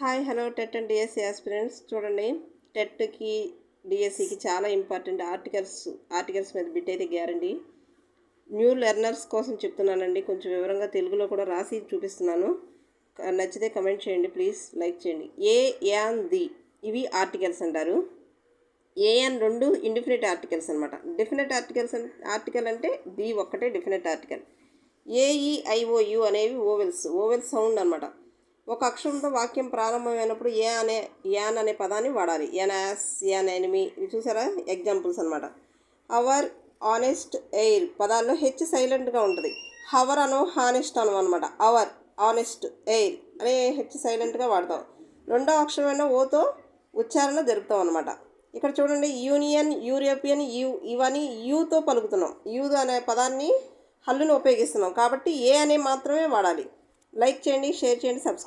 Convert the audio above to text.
Hi hello TET and DSC aspirants చూడండి. టెట్కి డిఎస్సికి చాలా ఇంపార్టెంట్ ఆర్టికల్స్ మీద బిట్ అయితే గ్యారంటీ. న్యూ లెర్నర్స్ కోసం చెప్తున్నానండి. కొంచెం వివరంగా తెలుగులో కూడా రాసి చూపిస్తున్నాను. నచ్చితే కమెంట్ చేయండి, ప్లీజ్ లైక్ చేయండి. ఏ యాన్ ది ఇవి ఆర్టికల్స్ అంటారు. ఏఎన్ రెండు ఇండిఫినిట్ ఆర్టికల్స్ అనమాట. డెఫినెట్ ఆర్టికల్ అంటే ది ఒక్కటే డెఫినెట్ ఆర్టికల్. ఏఈఐఓయు అనేవి ఓవెల్స్ సౌండ్ అనమాట. ఒక అక్షరంతో వాక్యం ప్రారంభమైనప్పుడు యాన్ అనే పదాన్ని వాడాలి. యాస్, యాన్ ఎనిమీ, ఇవి చూసారా ఎగ్జాంపుల్స్ అనమాట. అవర్, ఆనెస్ట్, ఎయిర్ పదాల్లో హెచ్ సైలెంట్గా ఉంటుంది. హవర్ అను హానెస్ట్ అను అనమాట. అవర్, ఆనెస్ట్, ఎయిర్ అనే హెచ్ సైలెంట్గా వాడతాం. రెండో అక్షరమైన ఓతో ఉచ్చారణ జరుపుతాం అనమాట. ఇక్కడ చూడండి, యూనియన్, యూరోపియన్, ఇవన్నీ యూతో పలుకుతున్నాం. యూ అనే పదాన్ని హల్లును ఉపయోగిస్తున్నాం కాబట్టి ఏ అనే మాత్రమే వాడాలి. లైక్ చేయండి, షేర్ చేయండి, సబ్స్క్రైబ్.